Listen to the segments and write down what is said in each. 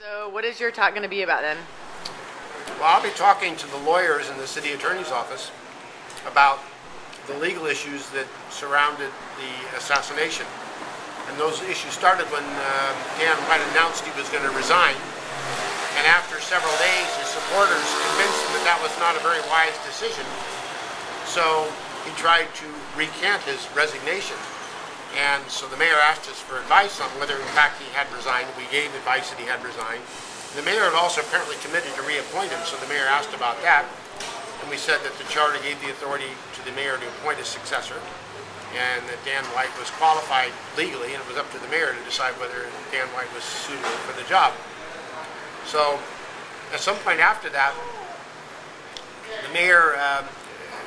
So what is your talk going to be about then? Well, I'll be talking to the lawyers in the city attorney's office about the legal issues that surrounded the assassination. And those issues started when Dan White announced he was going to resign. And after several days, his supporters convinced him that that was not a very wise decision. So he tried to recant his resignation. And so the mayor asked us for advice on whether in fact he had resigned. We gave advice that he had resigned. The mayor had also apparently committed to reappoint him, so the mayor asked about that. And we said that the charter gave the authority to the mayor to appoint a successor, and that Dan White was qualified legally, and it was up to the mayor to decide whether Dan White was suitable for the job. So at some point after that, the mayor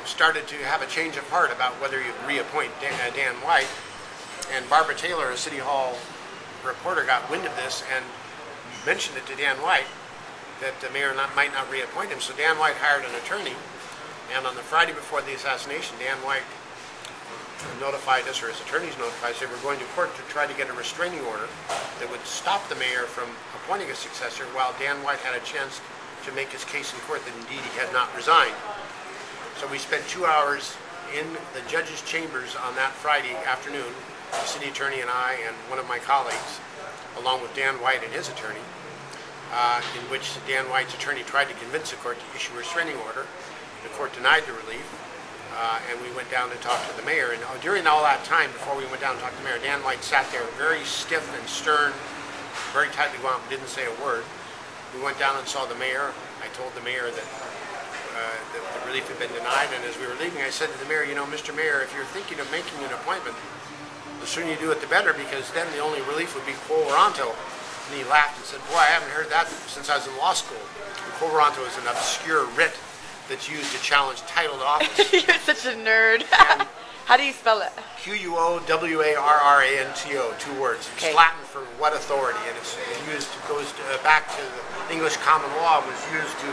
started to have a change of heart about whether he would reappoint Dan White. And Barbara Taylor, a City Hall reporter, got wind of this and mentioned it to Dan White that the mayor might not reappoint him. So Dan White hired an attorney, and on the Friday before the assassination, Dan White notified us, or his attorneys notified us, they were going to court to try to get a restraining order that would stop the mayor from appointing a successor while Dan White had a chance to make his case in court that indeed he had not resigned. So we spent 2 hours in the judge's chambers on that Friday afternoon, the city attorney and I and one of my colleagues, along with Dan White and his attorney, in which Dan White's attorney tried to convince the court to issue a restraining order. The court denied the relief, and we went down to talk to the mayor. And during all that time, before we went down to talk to the mayor, Dan White sat there very stiff and stern, very tightly wound, didn't say a word. We went down and saw the mayor. I told the mayor that the relief had been denied, and as we were leaving, I said to the mayor, you know, Mr. Mayor, if you're thinking of making an appointment, the sooner you do it, the better, because then the only relief would be quo warranto. And he laughed and said, boy, I haven't heard that since I was in law school. And quo warranto is an obscure writ that's used to challenge title to office. You're such a nerd. How do you spell it? Quowarranto, 2 words. It's okay. Latin for what authority, and it's used, goes back to the English common law. It was used to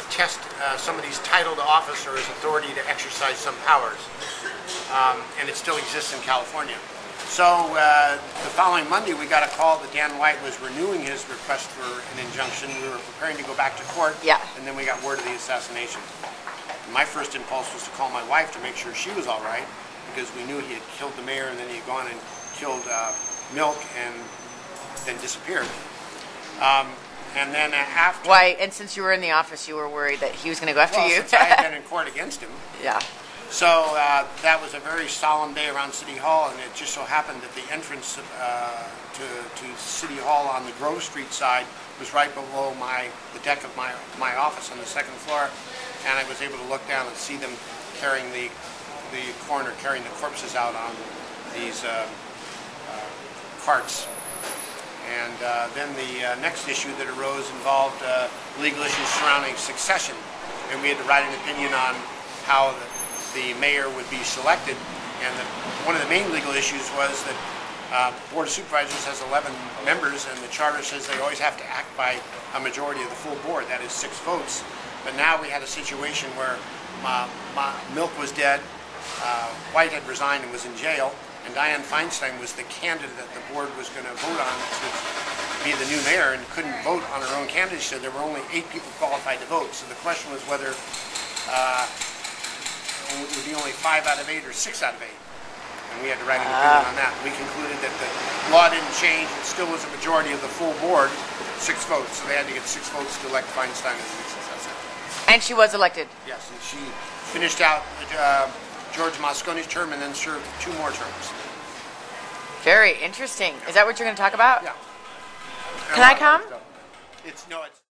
test somebody's title to office or his authority to exercise some powers. And it still exists in California. So the following Monday, we got a call that Dan White was renewing his request for an injunction. We were preparing to go back to court, and then we got word of the assassination. And my first impulse was to call my wife to make sure she was all right, because we knew he had killed the mayor, and then he had gone and killed Milk and then disappeared. And then after... Why? And since you were in the office, you were worried that he was going to go after you? Since I had been in court against him. Yeah. So that was a very solemn day around City Hall, and it just so happened that the entrance to City Hall on the Grove Street side was right below the deck of my office on the 2nd floor, and I was able to look down and see them carrying the coroner carrying the corpses out on these carts. And then the next issue that arose involved legal issues surrounding succession, and we had to write an opinion on how the mayor would be selected. And one of the main legal issues was that the Board of Supervisors has 11 members, and the charter says they always have to act by a majority of the full board, that is 6 votes. But now we had a situation where Milk was dead, White had resigned and was in jail, and Dianne Feinstein was the candidate that the board was going to vote on to be the new mayor, and couldn't vote on her own candidacy, so there were only 8 people qualified to vote. So the question was whether it would be only 5 out of 8 or 6 out of 8. And we had to write an opinion on that. We concluded that the law didn't change. It still was a majority of the full board, 6 votes. So they had to get 6 votes to elect Feinstein as the successor. And she was elected? Yes, and she finished out George Mascone's term and then served 2 more terms. Very interesting. Is that what you're going to talk about? Yeah. Can I come? No, it's